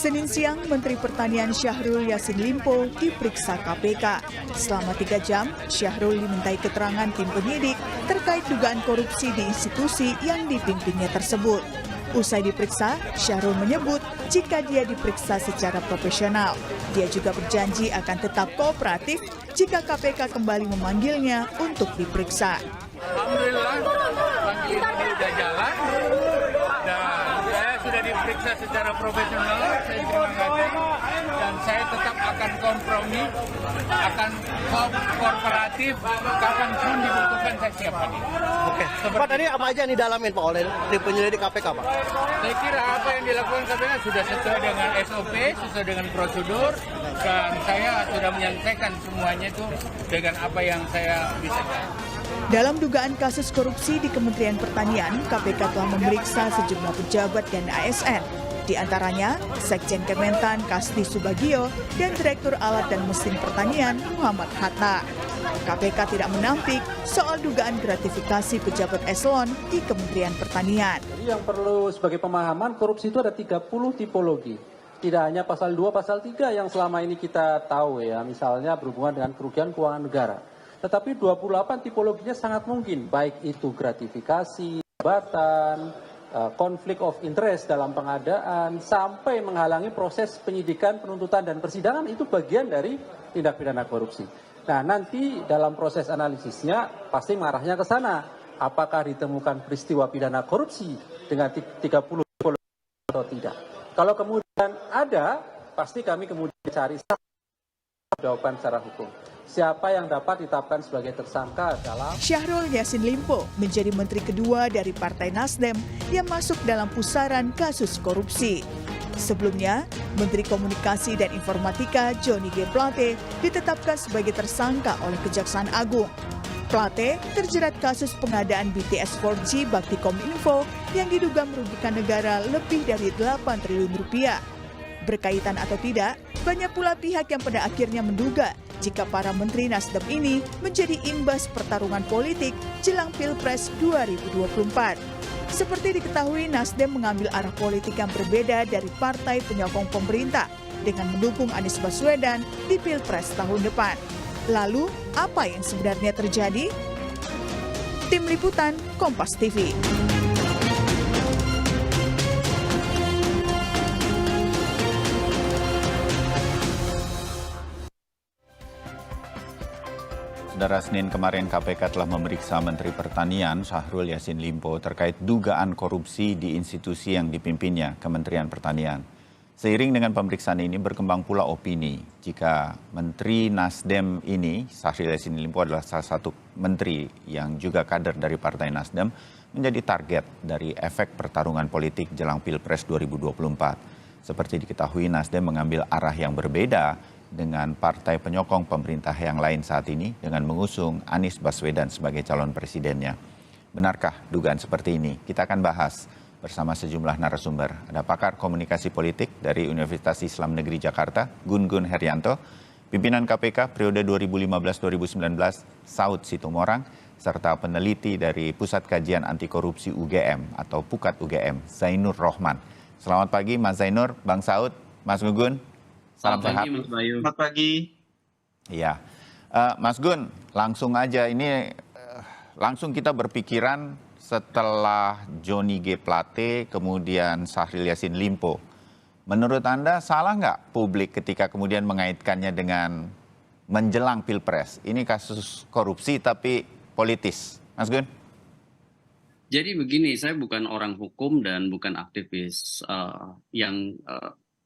Senin siang, Menteri Pertanian Syahrul Yassin Limpo diperiksa KPK. Selama 3 jam, Syahrul dimintai keterangan tim penyidik terkait dugaan korupsi di institusi yang dipimpinnya tersebut. Usai diperiksa, Syahrul menyebut jika dia diperiksa secara profesional. Dia juga berjanji akan tetap kooperatif jika KPK kembali memanggilnya untuk diperiksa. Alhamdulillah, panggilan sudah jalan dan saya sudah diperiksa secara profesional. Saya terima kasih dan saya tetap akan kompromi, akan kooperatif, kapanpun dibutuhkan saya siap hadir. Oke, Pak tadi apa aja yang didalamin Pak oleh tim penyelidik KPK Pak? Saya kira apa yang dilakukan KPK sudah sesuai dengan SOP, sesuai dengan prosedur, dan saya sudah menyelesaikan semuanya itu dengan apa yang saya bisa. Dalam dugaan kasus korupsi di Kementerian Pertanian, KPK telah memeriksa sejumlah pejabat dan ASN. Di antaranya, Sekjen Kementan Kasdi Subagio dan Direktur Alat dan Mesin Pertanian Muhammad Hatta. KPK tidak menampik soal dugaan gratifikasi pejabat eselon di Kementerian Pertanian. Jadi yang perlu sebagai pemahaman, korupsi itu ada 30 tipologi. Tidak hanya pasal 2, pasal 3 yang selama ini kita tahu ya, misalnya berhubungan dengan kerugian keuangan negara. Tetapi 28 tipologinya sangat mungkin, baik itu gratifikasi, jabatan, konflik of interest dalam pengadaan, sampai menghalangi proses penyidikan, penuntutan, dan persidangan itu bagian dari tindak pidana korupsi. Nah, nanti dalam proses analisisnya pasti mengarahnya ke sana. Apakah ditemukan peristiwa pidana korupsi dengan 30 tipologi atau tidak? Kalau kemudian ada, pasti kami kemudian cari jawaban secara hukum. Siapa yang dapat ditetapkan sebagai tersangka dalam... Syahrul Yassin Limpo menjadi menteri kedua dari Partai Nasdem yang masuk dalam pusaran kasus korupsi. Sebelumnya, Menteri Komunikasi dan Informatika Johnny G. Plate ditetapkan sebagai tersangka oleh Kejaksaan Agung. Plate terjerat kasus pengadaan BTS 4G Bakti.Kominfo yang diduga merugikan negara lebih dari 8 triliun rupiah. Berkaitan atau tidak, banyak pula pihak yang pada akhirnya menduga jika para menteri Nasdem ini menjadi imbas pertarungan politik jelang Pilpres 2024. Seperti diketahui, Nasdem mengambil arah politik yang berbeda dari partai penyokong pemerintah dengan mendukung Anies Baswedan di Pilpres tahun depan. Lalu, apa yang sebenarnya terjadi? Tim Liputan Kompas TV. Saudara, Senin kemarin KPK telah memeriksa Menteri Pertanian Syahrul Yassin Limpo terkait dugaan korupsi di institusi yang dipimpinnya, Kementerian Pertanian. Seiring dengan pemeriksaan ini berkembang pula opini jika Menteri Nasdem ini, Syahrul Yassin Limpo adalah salah satu menteri yang juga kader dari Partai Nasdem, menjadi target dari efek pertarungan politik jelang Pilpres 2024. Seperti diketahui, Nasdem mengambil arah yang berbeda dengan partai penyokong pemerintah yang lain saat ini dengan mengusung Anies Baswedan sebagai calon presidennya. Benarkah dugaan seperti ini? Kita akan bahas bersama sejumlah narasumber. Ada pakar komunikasi politik dari Universitas Islam Negeri Jakarta, Gun Gun Herianto, pimpinan KPK periode 2015-2019, Saud Situmorang, serta peneliti dari Pusat Kajian Anti Korupsi UGM atau Pukat UGM, Zainur Rohman. Selamat pagi Mas Zainur, Bang Saud, Mas Gun. Salam sehat. Mas Bayu. Selamat pagi. Iya, Mas Gun, langsung aja ini langsung kita berpikiran setelah Johnny G. Plate, kemudian Syahrul Yassin Limpo. Menurut Anda salah nggak publik ketika kemudian mengaitkannya dengan menjelang Pilpres? Ini kasus korupsi tapi politis, Mas Gun? Jadi begini, saya bukan orang hukum dan bukan aktivis yang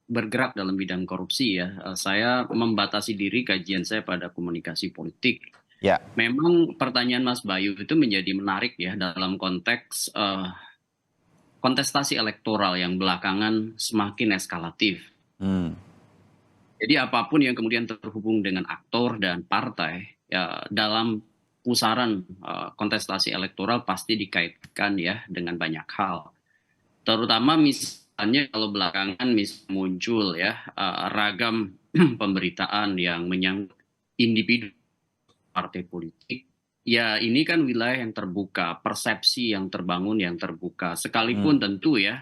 bergerak dalam bidang korupsi ya. Saya membatasi diri kajian saya pada komunikasi politik. Ya. Memang pertanyaan Mas Bayu itu menjadi menarik ya dalam konteks kontestasi elektoral yang belakangan semakin eskalatif. Jadi apapun yang kemudian terhubung dengan aktor dan partai ya dalam pusaran kontestasi elektoral pasti dikaitkan ya dengan banyak hal. Terutama misalnya kalau belakangan muncul ya ragam pemberitaan yang menyangkut individu partai politik. Ya ini kan wilayah yang terbuka, persepsi yang terbangun yang terbuka. Sekalipun tentu ya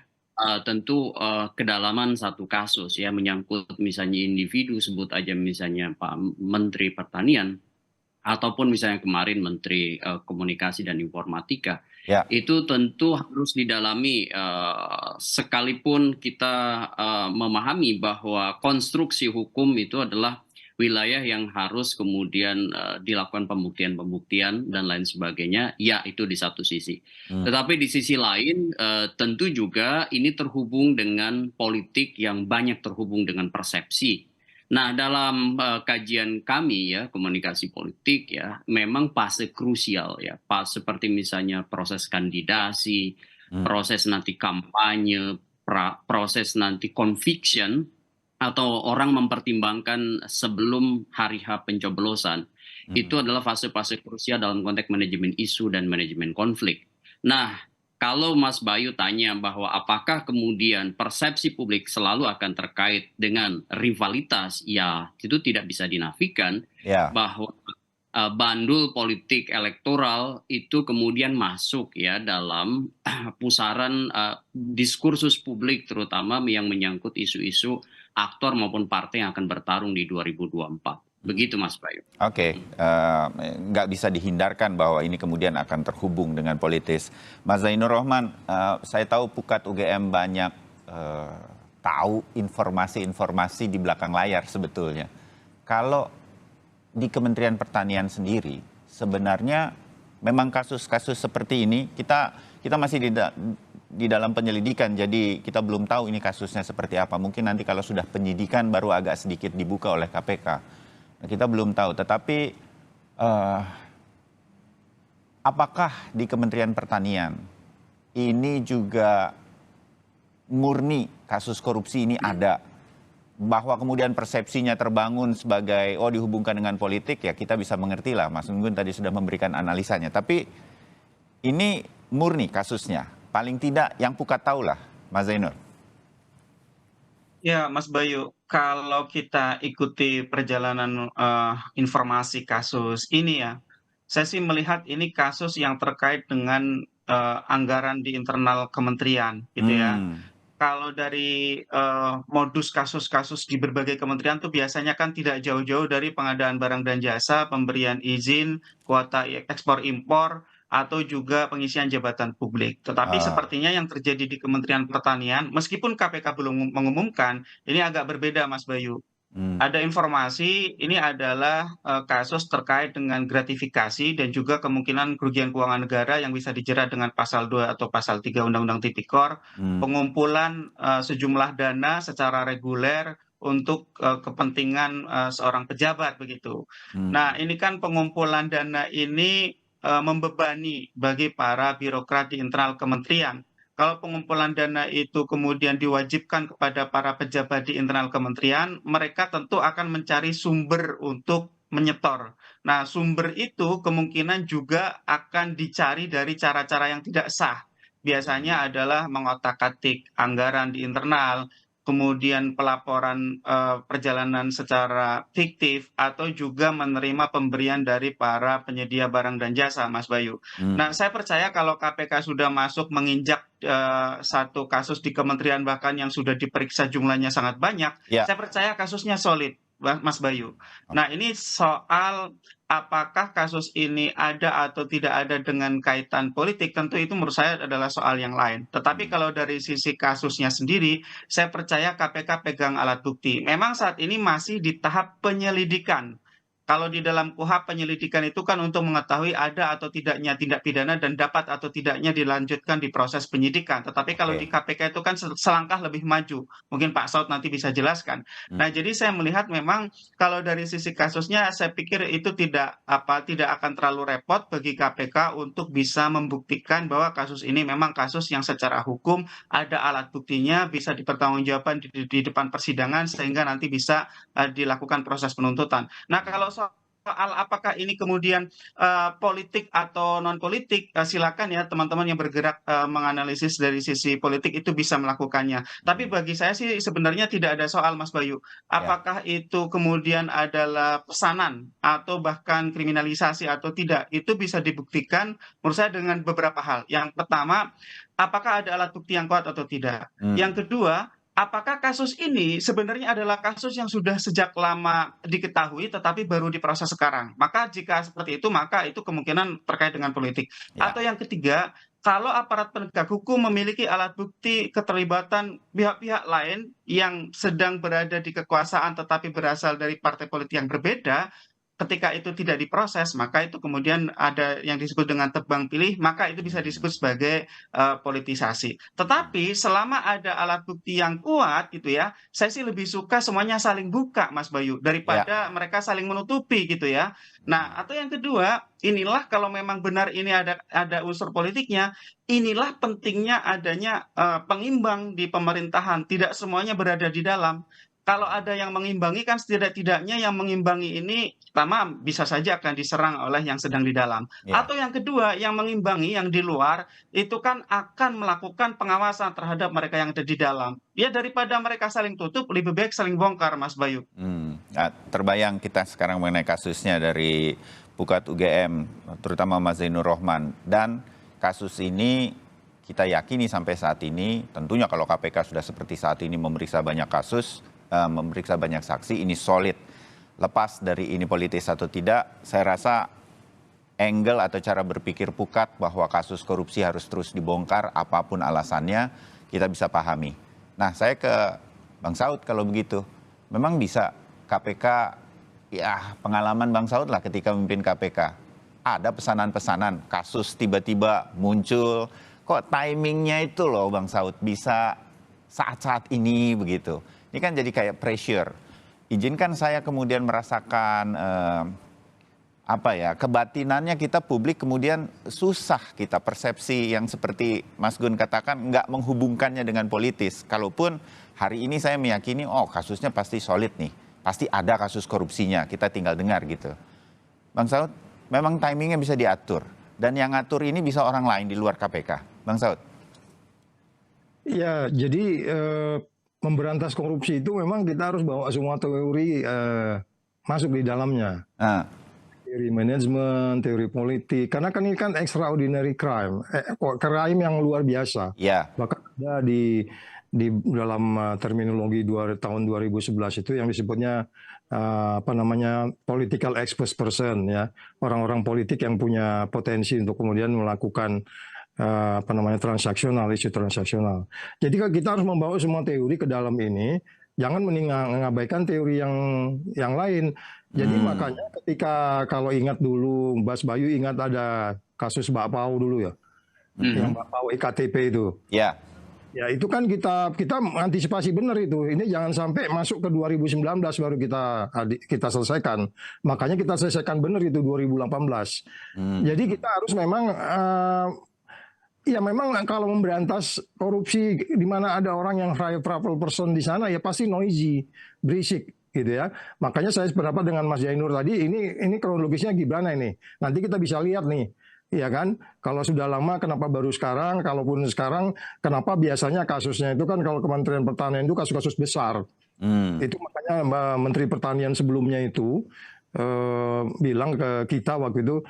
tentu kedalaman satu kasus ya menyangkut misalnya individu, sebut aja misalnya Pak Menteri Pertanian ataupun misalnya kemarin Menteri Komunikasi dan Informatika, Ya, itu tentu harus didalami sekalipun kita memahami bahwa konstruksi hukum itu adalah wilayah yang harus kemudian dilakukan pembuktian-pembuktian dan lain sebagainya, ya itu di satu sisi. Tetapi di sisi lain tentu juga ini terhubung dengan politik yang banyak terhubung dengan persepsi. Nah, dalam kajian kami ya komunikasi politik ya memang fase krusial ya, pas seperti misalnya proses kandidasi, proses nanti kampanye, proses nanti conviction atau orang mempertimbangkan sebelum hari H pencoblosan. Itu adalah fase-fase krusial dalam konteks manajemen isu dan manajemen konflik. Nah, kalau Mas Bayu tanya bahwa apakah kemudian persepsi publik selalu akan terkait dengan rivalitas, ya itu tidak bisa dinafikan ya. bahwa bandul politik elektoral itu kemudian masuk ya dalam pusaran diskursus publik terutama yang menyangkut isu-isu aktor maupun partai yang akan bertarung di 2024. Begitu Mas Bayu. Oke, nggak bisa dihindarkan bahwa ini kemudian akan terhubung dengan politis. Mas Zainur Rohman, saya tahu Pukat UGM banyak tahu informasi-informasi di belakang layar sebetulnya. Kalau di Kementerian Pertanian sendiri, sebenarnya memang kasus-kasus seperti ini kita masih di dalam penyelidikan, jadi kita belum tahu ini kasusnya seperti apa. Mungkin nanti kalau sudah penyidikan baru agak sedikit dibuka oleh KPK. Kita belum tahu, tetapi apakah di Kementerian Pertanian ini juga murni kasus korupsi ini ada? Bahwa kemudian persepsinya terbangun sebagai, dihubungkan dengan politik, ya kita bisa mengerti lah. Mas Gun tadi sudah memberikan analisanya. Tapi ini murni kasusnya. Paling tidak yang Pukat tahu lah, Mas Zainur. Ya, Mas Bayu, kalau kita ikuti perjalanan informasi kasus ini ya, saya sih melihat ini kasus yang terkait dengan anggaran di internal kementerian, gitu ya. Kalau dari modus kasus-kasus di berbagai kementerian tuh biasanya kan tidak jauh-jauh dari pengadaan barang dan jasa, pemberian izin, kuota ekspor impor, atau juga pengisian jabatan publik. Tetapi sepertinya yang terjadi di Kementerian Pertanian, meskipun KPK belum mengumumkan, ini agak berbeda Mas Bayu. Ada informasi ini adalah kasus terkait dengan gratifikasi dan juga kemungkinan kerugian keuangan negara yang bisa dijerat dengan pasal 2 atau pasal 3 Undang-Undang Tipikor, pengumpulan sejumlah dana secara reguler untuk kepentingan seorang pejabat begitu. Nah, ini kan pengumpulan dana ini membebani bagi para birokrat di internal kementerian. Kalau pengumpulan dana itu kemudian diwajibkan kepada para pejabat di internal kementerian, mereka tentu akan mencari sumber untuk menyetor. Nah, sumber itu kemungkinan juga akan dicari dari cara-cara yang tidak sah. Biasanya adalah mengotak-atik anggaran di internal, kemudian pelaporan perjalanan secara fiktif, atau juga menerima pemberian dari para penyedia barang dan jasa, Mas Bayu. Nah, saya percaya kalau KPK sudah masuk menginjak satu kasus di kementerian bahkan yang sudah diperiksa jumlahnya sangat banyak, saya percaya kasusnya solid, Mas Bayu. Nah, ini soal apakah kasus ini ada atau tidak ada dengan kaitan politik, tentu itu menurut saya adalah soal yang lain. Tetapi kalau dari sisi kasusnya sendiri, saya percaya KPK pegang alat bukti. Memang saat ini masih di tahap penyelidikan. Kalau di dalam KUHP penyelidikan itu kan untuk mengetahui ada atau tidaknya tindak pidana dan dapat atau tidaknya dilanjutkan di proses penyidikan. Tetapi kalau di KPK itu kan selangkah lebih maju. Mungkin Pak Saud nanti bisa jelaskan. Nah, jadi saya melihat memang kalau dari sisi kasusnya saya pikir itu tidak akan terlalu repot bagi KPK untuk bisa membuktikan bahwa kasus ini memang kasus yang secara hukum ada alat buktinya, bisa dipertanggungjawabkan di depan persidangan sehingga nanti bisa dilakukan proses penuntutan. Nah, kalau soal apakah ini kemudian politik atau non politik, silakan ya teman-teman yang bergerak menganalisis dari sisi politik itu bisa melakukannya. Tapi bagi saya sih sebenarnya tidak ada soal, Mas Bayu. Apakah itu kemudian adalah pesanan atau bahkan kriminalisasi atau tidak, itu bisa dibuktikan menurut saya dengan beberapa hal. Yang pertama, apakah ada alat bukti yang kuat atau tidak. Yang kedua, apakah kasus ini sebenarnya adalah kasus yang sudah sejak lama diketahui tetapi baru diproses sekarang? Maka jika seperti itu, maka itu kemungkinan terkait dengan politik. Atau yang ketiga, kalau aparat penegak hukum memiliki alat bukti keterlibatan pihak-pihak lain yang sedang berada di kekuasaan tetapi berasal dari partai politik yang berbeda, ketika itu tidak diproses, maka itu kemudian ada yang disebut dengan tebang pilih, maka itu bisa disebut sebagai politisasi. Tetapi selama ada alat bukti yang kuat gitu ya, saya sih lebih suka semuanya saling buka, Mas Bayu, daripada mereka saling menutupi gitu ya. Nah, atau yang kedua, inilah kalau memang benar ini ada unsur politiknya, inilah pentingnya adanya pengimbang di pemerintahan, tidak semuanya berada di dalam. Kalau ada yang mengimbangi kan setidak-tidaknya yang mengimbangi ini pertama bisa saja akan diserang oleh yang sedang di dalam. Atau yang kedua, yang mengimbangi yang di luar itu kan akan melakukan pengawasan terhadap mereka yang ada di dalam. Ya daripada mereka saling tutup, lebih baik saling bongkar, Mas Bayu. Nah, terbayang kita sekarang mengenai kasusnya dari Pukat UGM, terutama Mas Zainur Rohman. Dan kasus ini kita yakini sampai saat ini, tentunya kalau KPK sudah seperti saat ini memeriksa banyak kasus, memeriksa banyak saksi, ini solid. Lepas dari ini politis atau tidak, saya rasa angle atau cara berpikir Pukat bahwa kasus korupsi harus terus dibongkar apapun alasannya, kita bisa pahami. Nah, saya ke Bang Saud kalau begitu. Memang bisa KPK, ya pengalaman Bang Saud lah ketika memimpin KPK. Ada pesanan-pesanan, kasus tiba-tiba muncul, kok timingnya itu loh Bang Saud bisa saat-saat ini begitu. Ini kan jadi kayak pressure. Izinkan saya kemudian merasakan kebatinannya kita publik kemudian susah kita persepsi yang seperti Mas Gun katakan nggak menghubungkannya dengan politis. Kalaupun hari ini saya meyakini kasusnya pasti solid nih, pasti ada kasus korupsinya, kita tinggal dengar gitu. Bang Saud, memang timingnya bisa diatur dan yang ngatur ini bisa orang lain di luar KPK. Bang Saud. Ya, jadi memberantas korupsi itu memang kita harus bawa semua teori masuk di dalamnya. Teori manajemen, teori politik. Karena kan ini kan extraordinary crime. Crime yang luar biasa. Bahkan ada di dalam terminologi tahun 2011 itu yang disebutnya political expert person ya. Orang-orang politik yang punya potensi untuk kemudian melakukan transaksional, isu transaksional. Jadi kita harus membawa semua teori ke dalam ini, jangan mengabaikan teori yang lain. Jadi makanya ketika kalau ingat dulu, Mas Bayu ingat ada kasus Mbak Pau dulu ya, yang Mbak Pau iktp itu. Ya itu kan kita antisipasi benar itu. Ini jangan sampai masuk ke 2019 baru kita selesaikan. Makanya kita selesaikan benar itu 2018. Jadi kita harus memang ya memang kalau memberantas korupsi di mana ada orang yang high profile person di sana ya pasti noisy, berisik gitu ya. Makanya saya sependapat dengan Mas Zainur tadi, ini kronologisnya gimana ini? Nanti kita bisa lihat nih, ya kan? Kalau sudah lama kenapa baru sekarang? Kalaupun sekarang kenapa biasanya kasusnya itu kan kalau Kementerian Pertanian itu kasus-kasus besar. Itu makanya Menteri Pertanian sebelumnya itu bilang ke kita waktu itu,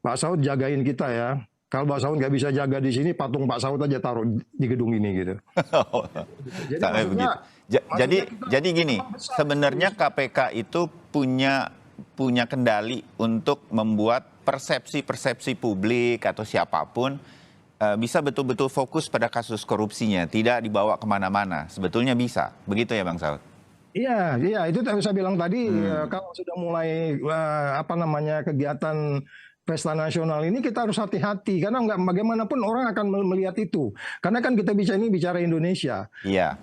Pak Saud jagain kita ya. Kalau Pak Saud nggak bisa jaga di sini, patung Pak Saud aja taruh di gedung ini gitu. Jadi gini, sebenarnya KPK itu punya kendali untuk membuat persepsi publik atau siapapun bisa betul-betul fokus pada kasus korupsinya, tidak dibawa kemana-mana. Sebetulnya bisa, begitu ya Bang Saud? Iya, itu saya bilang tadi, kalau sudah mulai kegiatan pesta nasional ini kita harus hati-hati karena nggak bagaimanapun orang akan melihat itu. Karena kan kita bicara Indonesia. Iya.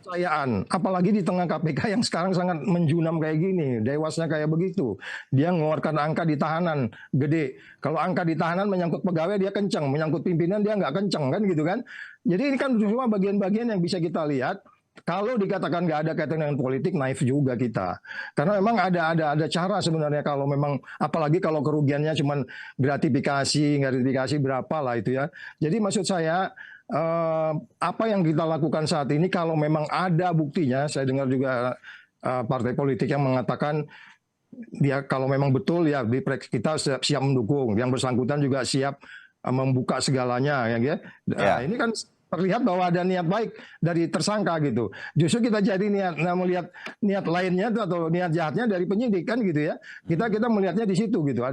Kepercayaan, apalagi di tengah KPK yang sekarang sangat menjunam kayak gini, dewasnya kayak begitu. Dia mengeluarkan angka di tahanan gede. Kalau angka di tahanan menyangkut pegawai dia kencang, menyangkut pimpinan dia nggak kencang kan gitu kan. Jadi ini kan semua bagian-bagian yang bisa kita lihat. kalau dikatakan nggak ada kaitan dengan politik, naif juga kita. Karena memang ada cara sebenarnya kalau memang, apalagi kalau kerugiannya cuma gratifikasi berapa lah itu ya. Jadi maksud saya, apa yang kita lakukan saat ini kalau memang ada buktinya, saya dengar juga partai politik yang mengatakan dia kalau memang betul ya kita siap mendukung, yang bersangkutan juga siap membuka segalanya ya. Nah, ini kan terlihat bahwa ada niat baik dari tersangka gitu. Justru kita jadi melihat niat lainnya atau niat jahatnya dari penyidik kan gitu ya. Kita melihatnya di situ gitu.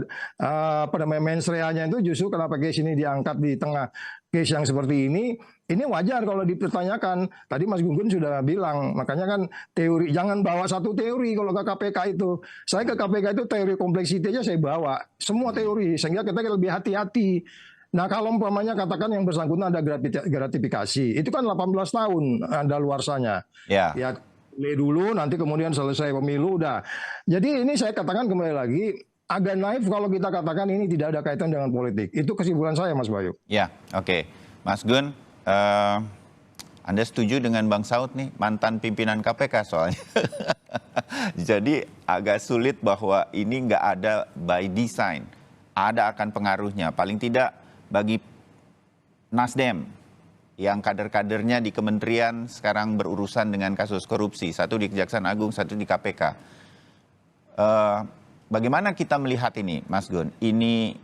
Pada mens reanya itu justru kenapa case ini diangkat di tengah case yang seperti ini wajar kalau dipertanyakan. Tadi Mas Gun Gun sudah bilang, makanya kan teori, jangan bawa satu teori kalau ke KPK itu. Saya ke KPK itu teori kompleksiti aja saya bawa. Semua teori, sehingga kita lebih hati-hati. Nah kalau umpamanya katakan yang bersangkutan ada gratifikasi, itu kan 18 tahun ada luarsanya. Ya dulu nanti kemudian selesai pemilu udah. Jadi ini saya katakan kembali lagi, agak naif kalau kita katakan ini tidak ada kaitan dengan politik. Itu kesimpulan saya Mas Bayu. Ya, oke. Mas Gun, Anda setuju dengan Bang Saud nih, mantan pimpinan KPK soalnya. Jadi agak sulit bahwa ini nggak ada by design. Ada akan pengaruhnya, paling tidak bagi Nasdem yang kader-kadernya di kementerian sekarang berurusan dengan kasus korupsi. Satu di Kejaksaan Agung, satu di KPK. Bagaimana kita melihat ini, Mas Gun? Ini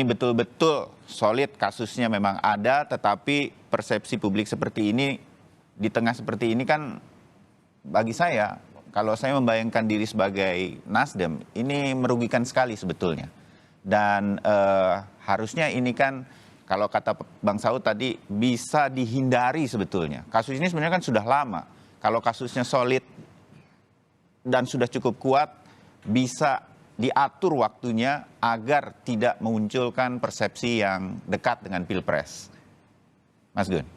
betul-betul solid kasusnya memang ada, tetapi persepsi publik seperti ini, di tengah seperti ini kan bagi saya, kalau saya membayangkan diri sebagai Nasdem, ini merugikan sekali sebetulnya. Dan harusnya ini kan, kalau kata Bang Saud tadi, bisa dihindari sebetulnya. Kasus ini sebenarnya kan sudah lama. Kalau kasusnya solid dan sudah cukup kuat, bisa diatur waktunya agar tidak memunculkan persepsi yang dekat dengan Pilpres. Mas Gun.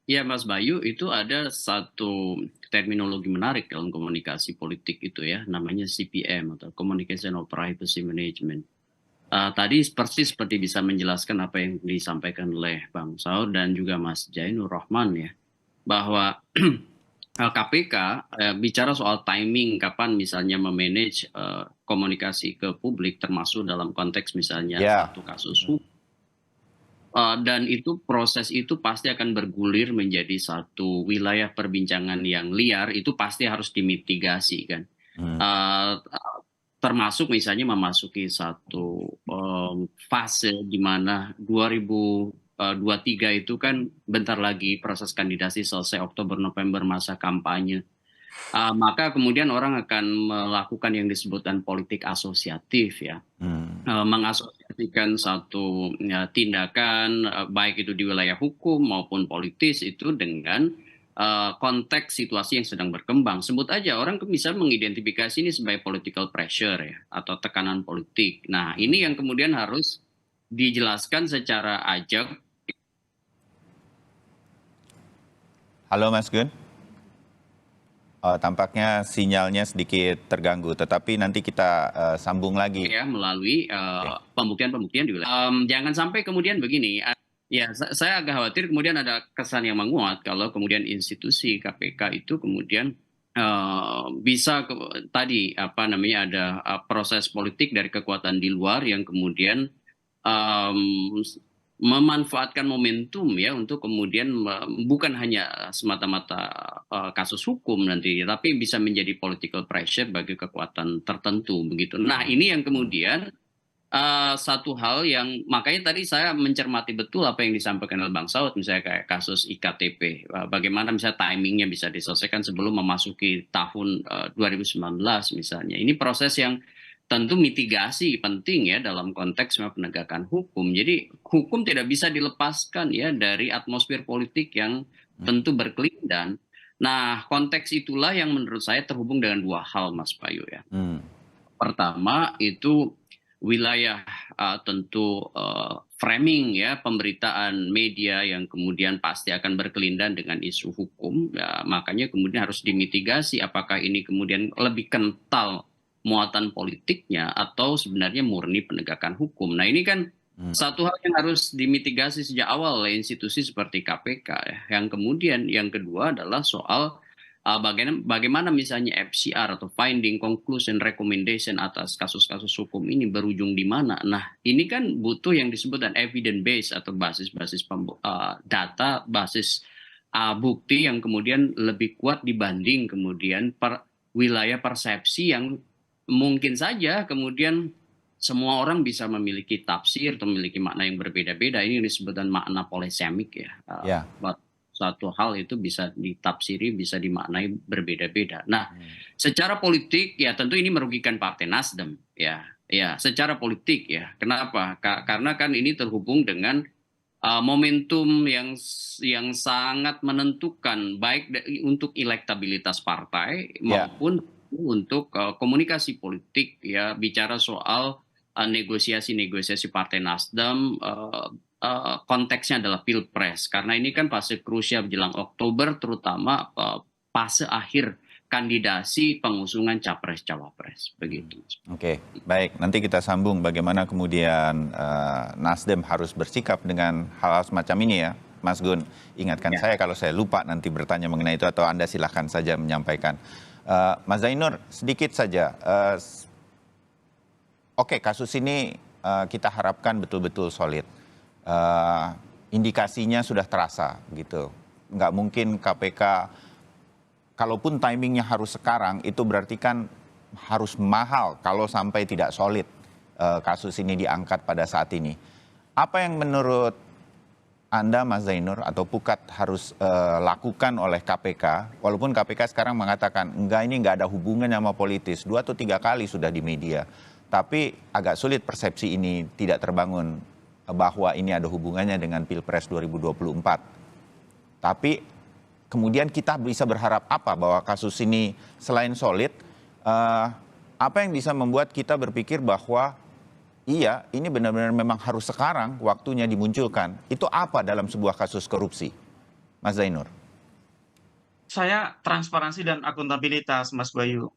Iya Mas Bayu, itu ada satu terminologi menarik dalam komunikasi politik itu ya, namanya CPM atau Communicational Privacy Management. Tadi persis seperti bisa menjelaskan apa yang disampaikan oleh Bang Saud dan juga Mas Jainur Rahman ya, bahwa KPK bicara soal timing kapan misalnya memanage komunikasi ke publik, termasuk dalam konteks misalnya satu kasus hukum. Dan itu proses itu pasti akan bergulir menjadi satu wilayah perbincangan yang liar, itu pasti harus dimitigasi kan. Termasuk misalnya memasuki satu fase di mana 2023 itu kan bentar lagi proses kandidasi selesai, Oktober-November masa kampanye. Maka kemudian orang akan melakukan yang disebutkan politik asosiatif ya, mengasosiasikan satu tindakan baik itu di wilayah hukum maupun politis itu dengan konteks situasi yang sedang berkembang. Sebut aja orang bisa mengidentifikasi ini sebagai political pressure ya, atau tekanan politik. Nah ini yang kemudian harus dijelaskan secara ajak. Halo Mas Gun. Tampaknya sinyalnya sedikit terganggu, tetapi nanti kita sambung lagi. Ya, melalui pembuktian-pembuktian di wilayah. Jangan sampai kemudian begini, ya saya agak khawatir kemudian ada kesan yang menguat kalau kemudian institusi KPK itu kemudian bisa tadi ada proses politik dari kekuatan di luar yang kemudian memanfaatkan momentum ya untuk kemudian bukan hanya semata-mata kasus hukum nanti, tapi bisa menjadi political pressure bagi kekuatan tertentu begitu. Nah ini yang kemudian satu hal yang makanya tadi saya mencermati betul apa yang disampaikan oleh Bang Saud, misalnya kayak kasus IKTP, bagaimana misalnya timingnya bisa diselesaikan sebelum memasuki tahun 2019 misalnya. Ini proses yang tentu mitigasi penting ya dalam konteks penegakan hukum. Jadi hukum tidak bisa dilepaskan ya dari atmosfer politik yang tentu berkelindan. Nah konteks itulah yang menurut saya terhubung dengan dua hal Mas Bayu ya. Pertama itu wilayah tentu framing ya, pemberitaan media yang kemudian pasti akan berkelindan dengan isu hukum. Ya, makanya kemudian harus dimitigasi apakah ini kemudian lebih kental muatan politiknya atau sebenarnya murni penegakan hukum. Nah ini kan Satu hal yang harus dimitigasi sejak awal oleh institusi seperti KPK ya. Yang kedua adalah soal bagaimana misalnya FCR atau finding, conclusion, recommendation atas kasus-kasus hukum ini berujung di mana. Nah, ini kan butuh yang disebut dan evidence base atau basis-basis data, basis bukti yang kemudian lebih kuat dibanding kemudian wilayah persepsi yang mungkin saja kemudian semua orang bisa memiliki tafsir atau memiliki makna yang berbeda-beda. Ini disebut dengan makna polisemik ya. Satu hal itu bisa ditafsiri, bisa dimaknai berbeda-beda. Nah, secara politik ya tentu ini merugikan Partai Nasdem ya. Ya, secara politik ya. Kenapa? Karena kan ini terhubung dengan momentum yang sangat menentukan baik untuk elektabilitas partai maupun untuk komunikasi politik ya, bicara soal negosiasi-negosiasi Partai Nasdem, konteksnya adalah Pilpres karena ini kan fase krusial jelang Oktober, terutama fase akhir kandidasi pengusungan capres-cawapres begitu. Oke, baik. Nanti kita sambung bagaimana kemudian Nasdem harus bersikap dengan hal-hal semacam ini ya, Mas Gun. Ingatkan saya kalau saya lupa nanti bertanya mengenai itu atau Anda silahkan saja menyampaikan. Mas Zainur, sedikit saja. Oke, kasus ini kita harapkan betul-betul solid. Indikasinya sudah terasa gitu. Nggak mungkin KPK, kalaupun timingnya harus sekarang, itu berarti kan harus mahal kalau sampai tidak solid kasus ini diangkat pada saat ini. Apa yang menurut Anda, Mas Zainur, atau Pukat harus lakukan oleh KPK, walaupun KPK sekarang mengatakan, enggak, ini nggak ada hubungan sama politis, 2 atau 3 kali sudah di media. Tapi agak sulit persepsi ini tidak terbangun bahwa ini ada hubungannya dengan Pilpres 2024. Tapi kemudian kita bisa berharap apa bahwa kasus ini selain solid, apa yang bisa membuat kita berpikir bahwa iya ini benar-benar memang harus sekarang waktunya dimunculkan. Itu apa dalam sebuah kasus korupsi, Mas Zainur? Saya transparansi dan akuntabilitas, Mas Bayu.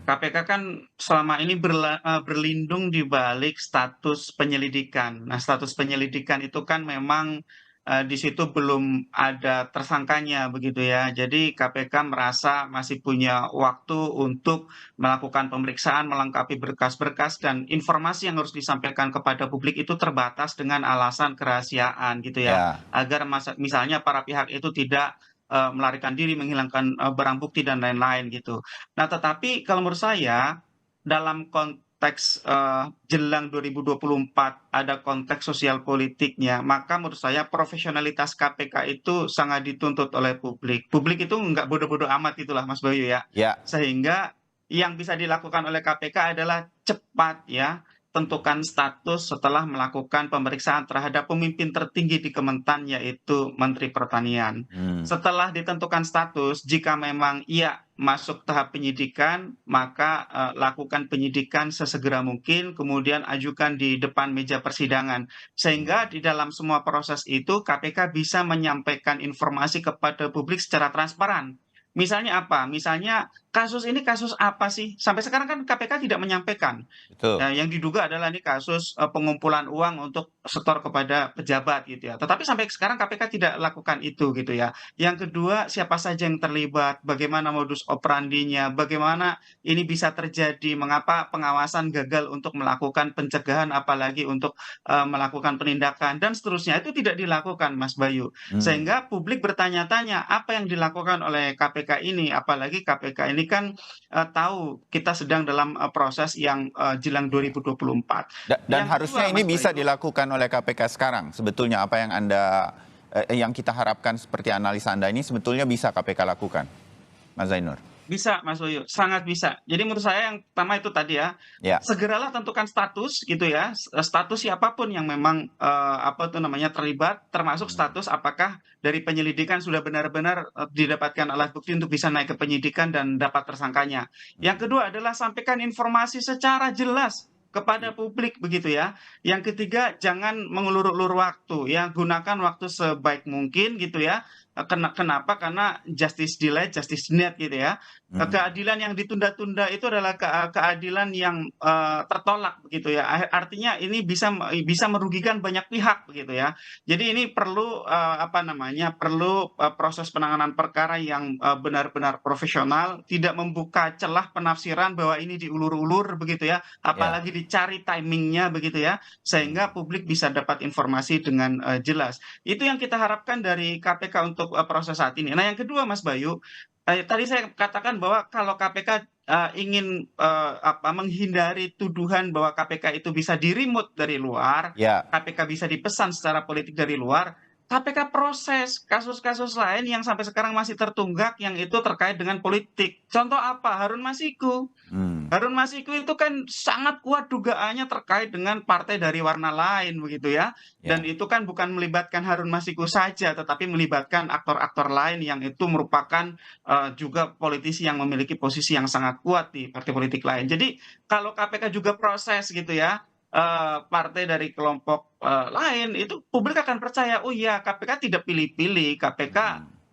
KPK kan selama ini berlindung di balik status penyelidikan. Nah, status penyelidikan itu kan memang di situ belum ada tersangkanya begitu ya. Jadi KPK merasa masih punya waktu untuk melakukan pemeriksaan, melengkapi berkas-berkas, dan informasi yang harus disampaikan kepada publik itu terbatas dengan alasan kerahasiaan gitu ya. Agar misalnya para pihak itu tidak melarikan diri, menghilangkan barang bukti dan lain-lain gitu. Nah, tetapi kalau menurut saya dalam konteks jelang 2024 ada konteks sosial politiknya, maka menurut saya profesionalitas KPK itu sangat dituntut oleh publik. Publik itu nggak bodoh-bodoh amat itulah, Mas Bayu ya. Sehingga yang bisa dilakukan oleh KPK adalah cepat ya, tentukan status setelah melakukan pemeriksaan terhadap pemimpin tertinggi di Kementan, yaitu Menteri Pertanian. Setelah ditentukan status, jika memang ia masuk tahap penyidikan, maka lakukan penyidikan sesegera mungkin, kemudian ajukan di depan meja persidangan. Sehingga di dalam semua proses itu KPK bisa menyampaikan informasi kepada publik secara transparan. Misalnya apa? Misalnya kasus ini kasus apa sih? Sampai sekarang kan KPK tidak menyampaikan. Yang diduga adalah ini kasus pengumpulan uang untuk setor kepada pejabat gitu ya. Tetapi sampai sekarang KPK tidak lakukan itu gitu ya. Yang kedua, siapa saja yang terlibat, bagaimana modus operandinya, bagaimana ini bisa terjadi, mengapa pengawasan gagal untuk melakukan pencegahan, apalagi untuk melakukan penindakan dan seterusnya, itu tidak dilakukan, Mas Bayu. Sehingga publik bertanya-tanya apa yang dilakukan oleh KPK ini, apalagi KPK ini kan tahu kita sedang dalam proses yang jelang 2024. Dan harusnya ini bisa dilakukan oleh KPK sekarang. Sebetulnya apa yang yang kita harapkan seperti analisa Anda ini sebetulnya bisa KPK lakukan, Mas Zainur? Bisa, Mas Bayu, sangat bisa. Jadi menurut saya yang pertama itu tadi ya, segeralah tentukan status gitu ya, status siapapun yang memang terlibat, termasuk status apakah dari penyelidikan sudah benar-benar didapatkan alat bukti untuk bisa naik ke penyidikan dan dapat tersangkanya. Yang kedua adalah sampaikan informasi secara jelas kepada publik begitu ya. Yang ketiga, jangan mengulur-ulur waktu ya, gunakan waktu sebaik mungkin gitu ya. Kenapa? Karena justice delayed, justice denied gitu ya. Keadilan yang ditunda-tunda itu adalah keadilan yang tertolak begitu ya. Artinya ini bisa merugikan banyak pihak begitu ya. Jadi ini perlu perlu proses penanganan perkara yang benar-benar profesional, tidak membuka celah penafsiran bahwa ini diulur-ulur begitu ya, apalagi dicari timingnya begitu ya, sehingga publik bisa dapat informasi dengan jelas. Itu yang kita harapkan dari KPK untuk proses saat ini. Nah, yang kedua, Mas Bayu, tadi saya katakan bahwa kalau KPK ingin menghindari tuduhan bahwa KPK itu bisa di-remote dari luar, KPK bisa dipesan secara politik dari luar, KPK proses kasus-kasus lain yang sampai sekarang masih tertunggak yang itu terkait dengan politik. Contoh apa? Harun Masiku. Harun Masiku itu kan sangat kuat dugaannya terkait dengan partai dari warna lain begitu ya. Dan itu kan bukan melibatkan Harun Masiku saja, tetapi melibatkan aktor-aktor lain yang itu merupakan juga politisi yang memiliki posisi yang sangat kuat di partai politik lain. Jadi kalau KPK juga proses gitu ya, partai dari kelompok lain, itu publik akan percaya, oh iya KPK tidak pilih-pilih, KPK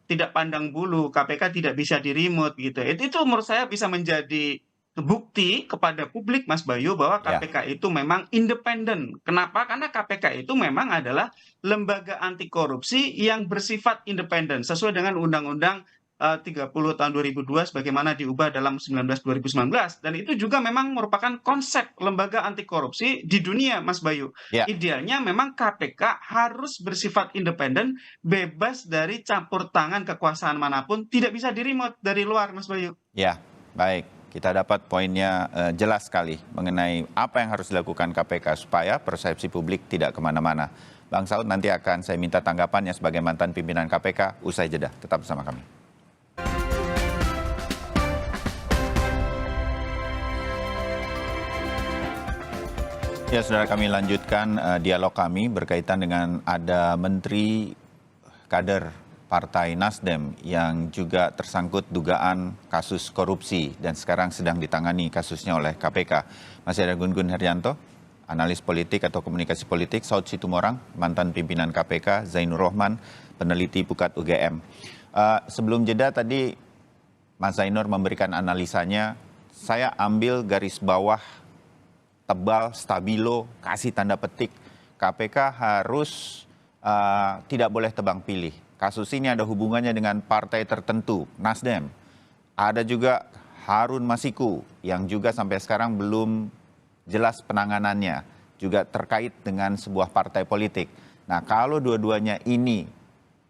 tidak pandang bulu, KPK tidak bisa di-remote gitu. Itu menurut saya bisa menjadi bukti kepada publik, Mas Bayu, bahwa KPK itu memang independen. Kenapa? Karena KPK itu memang adalah lembaga anti korupsi yang bersifat independen sesuai dengan Undang-Undang 30 tahun 2002 sebagaimana diubah dalam 2019. Dan itu juga memang merupakan konsep lembaga anti korupsi di dunia, Mas Bayu. Idealnya memang KPK harus bersifat independen, bebas dari campur tangan kekuasaan manapun, tidak bisa di-remote dari luar, Mas Bayu. Ya, baik. Kita dapat poinnya jelas sekali mengenai apa yang harus dilakukan KPK supaya persepsi publik tidak kemana-mana. Bang Saud, nanti akan saya minta tanggapannya sebagai mantan pimpinan KPK usai jeda. Tetap bersama kami. Ya, saudara, kami lanjutkan dialog kami berkaitan dengan ada Menteri Kader Partai Nasdem yang juga tersangkut dugaan kasus korupsi dan sekarang sedang ditangani kasusnya oleh KPK. Masih ada Gun-Gun Heryanto, analis politik atau komunikasi politik, Saud Situmorang, mantan pimpinan KPK, Zainur Rohman, peneliti Pukat UGM. Sebelum jeda tadi Mas Zainur memberikan analisanya, saya ambil garis bawah tebal, stabilo, kasih tanda petik. KPK harus tidak boleh tebang pilih. Kasus ini ada hubungannya dengan partai tertentu, Nasdem. Ada juga Harun Masiku yang juga sampai sekarang belum jelas penanganannya, juga terkait dengan sebuah partai politik. Nah, kalau dua-duanya ini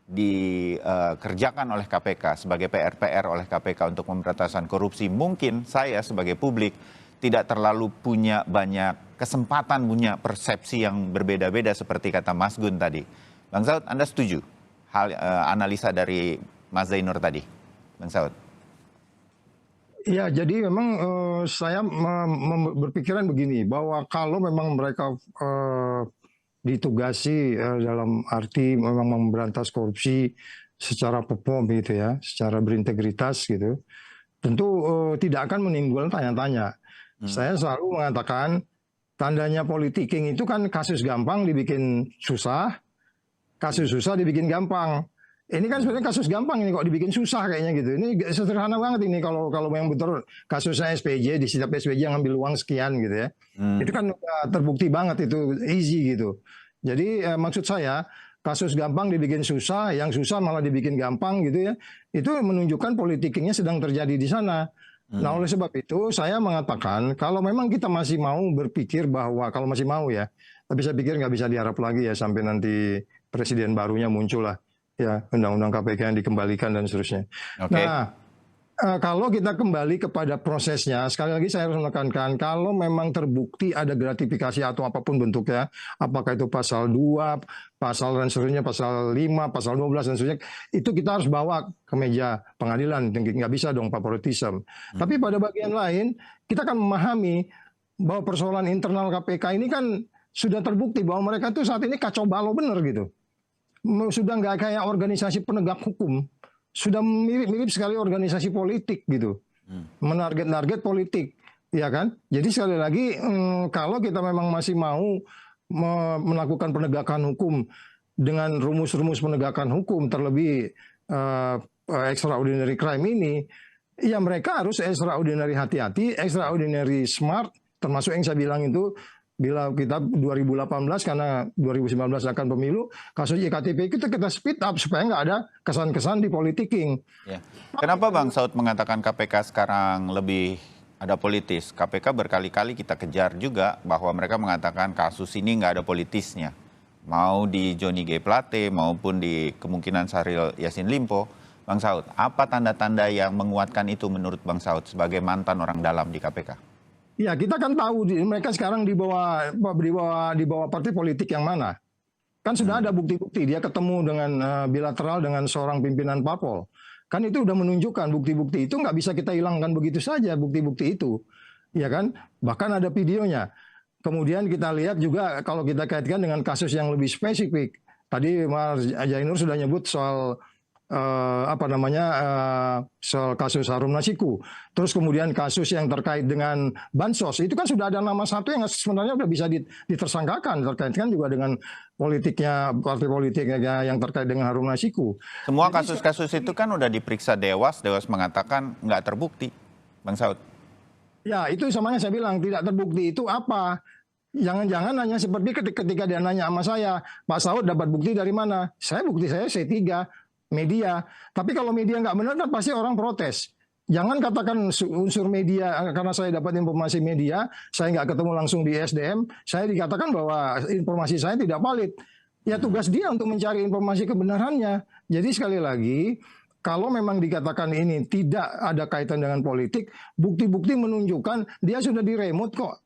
dikerjakan oleh KPK sebagai PR-PR oleh KPK untuk pemberantasan korupsi, mungkin saya sebagai publik tidak terlalu punya banyak kesempatan punya persepsi yang berbeda-beda seperti kata Mas Gun tadi. Bang Saud, Anda setuju analisa dari Mas Zainur tadi, Bang Saud? Ya, jadi memang saya berpikiran begini, bahwa kalau memang mereka ditugasi dalam arti memang memberantas korupsi secara perform gitu ya, secara berintegritas gitu, tentu tidak akan menimbulkan tanya-tanya. Saya selalu mengatakan tandanya politicking itu kan kasus gampang dibikin susah, kasus susah dibikin gampang. Ini kan sebenarnya kasus gampang ini kok dibikin susah kayaknya gitu. Ini sederhana banget ini kalau yang betul kasusnya SPJ, di setiap SPJ yang ngambil uang sekian gitu ya. Itu kan terbukti banget, itu easy gitu. Jadi maksud saya kasus gampang dibikin susah, yang susah malah dibikin gampang gitu ya. Itu menunjukkan politikingnya sedang terjadi di sana. Nah, oleh sebab itu saya mengatakan kalau memang kita masih mau berpikir bahwa, kalau masih mau ya, tapi saya pikir nggak bisa diharap lagi ya sampai nanti presiden barunya muncul lah ya, undang-undang KPK yang dikembalikan dan seterusnya. Nah, kalau kita kembali kepada prosesnya, sekali lagi saya harus menekankan, kalau memang terbukti ada gratifikasi atau apapun bentuknya, apakah itu pasal 2, pasal dan seterusnya, pasal 5, pasal 12 dan seterusnya, itu kita harus bawa ke meja pengadilan. Nggak bisa dong favoritism. Tapi pada bagian lain, kita akan memahami bahwa persoalan internal KPK ini kan sudah terbukti bahwa mereka tuh saat ini kacau balau bener gitu. Sudah nggak kayak organisasi penegak hukum. Sudah mirip-mirip sekali organisasi politik gitu. Menarget-narget politik. ya kan? Jadi sekali lagi, kalau kita memang masih mau melakukan penegakan hukum dengan rumus-rumus penegakan hukum, terlebih extraordinary crime ini, ya mereka harus extraordinary hati-hati, extraordinary smart, termasuk yang saya bilang itu, bila kita 2018 karena 2019 akan pemilu, kasus IKTP itu kita speed up supaya nggak ada kesan-kesan di politiking. Ya. Kenapa Bang Saud mengatakan KPK sekarang lebih ada politis? KPK berkali-kali kita kejar juga bahwa mereka mengatakan kasus ini nggak ada politisnya. Mau di Johnny G. Plate maupun di kemungkinan Syahrul Yassin Limpo. Bang Saud, apa tanda-tanda yang menguatkan itu menurut Bang Saud sebagai mantan orang dalam di KPK? Ya, kita kan tahu mereka sekarang di bawah partai politik yang mana. Kan sudah ada bukti-bukti dia ketemu dengan bilateral dengan seorang pimpinan parpol. Kan itu udah menunjukkan bukti-bukti itu nggak bisa kita hilangkan begitu saja bukti-bukti itu. Ya kan? Bahkan ada videonya. Kemudian kita lihat juga kalau kita kaitkan dengan kasus yang lebih spesifik. Tadi Mas Jainur sudah nyebut soal soal kasus Harun Masiku. Terus kemudian kasus yang terkait dengan bansos itu kan sudah ada nama satu yang sebenarnya sudah bisa ditersangkakan, terkaitkan juga dengan politiknya partai politiknya yang terkait dengan Harun Masiku. Semua kasus-kasus itu kan udah diperiksa Dewas mengatakan nggak terbukti, Bang Saud. Ya, itu samanya saya bilang tidak terbukti itu apa? Jangan-jangan hanya seperti ketika dia nanya sama saya, Pak Saud dapat bukti dari mana? Bukti saya C3, media. Tapi kalau media nggak benar kan pasti orang protes. Jangan katakan unsur media, karena saya dapat informasi media, saya nggak ketemu langsung di SDM, saya dikatakan bahwa informasi saya tidak valid. Ya tugas dia untuk mencari informasi kebenarannya. Jadi sekali lagi, kalau memang dikatakan ini tidak ada kaitan dengan politik, bukti-bukti menunjukkan dia sudah diremut kok.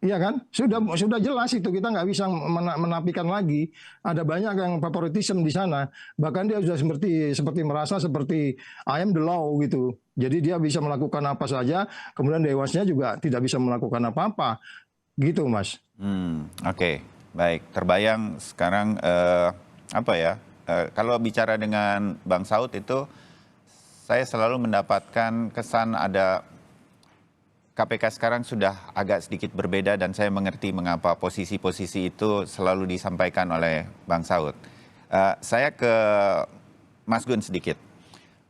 Iya kan? Sudah jelas itu, kita nggak bisa menafikan lagi. Ada banyak yang favoritism di sana. Bahkan dia sudah seperti merasa seperti I am the law gitu. Jadi dia bisa melakukan apa saja, kemudian Dewasnya juga tidak bisa melakukan apa-apa. Gitu, Mas. Oke. Baik. Terbayang sekarang kalau bicara dengan Bang Saud itu, saya selalu mendapatkan kesan ada KPK sekarang sudah agak sedikit berbeda dan saya mengerti mengapa posisi-posisi itu selalu disampaikan oleh Bang Saud. Saya ke Mas Gun sedikit.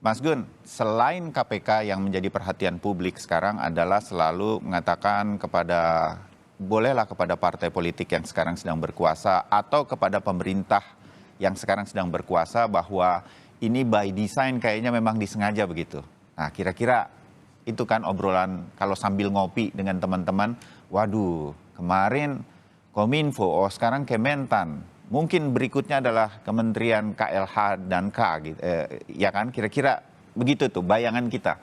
Mas Gun, selain KPK yang menjadi perhatian publik sekarang adalah selalu mengatakan bolehlah kepada partai politik yang sekarang sedang berkuasa atau kepada pemerintah yang sekarang sedang berkuasa bahwa ini by design kayaknya memang disengaja begitu. Nah, kira-kira itu kan obrolan kalau sambil ngopi dengan teman-teman, waduh kemarin Kominfo, sekarang Kementan, mungkin berikutnya adalah Kementerian KLH dan K, gitu, ya kan, kira-kira begitu tuh bayangan kita.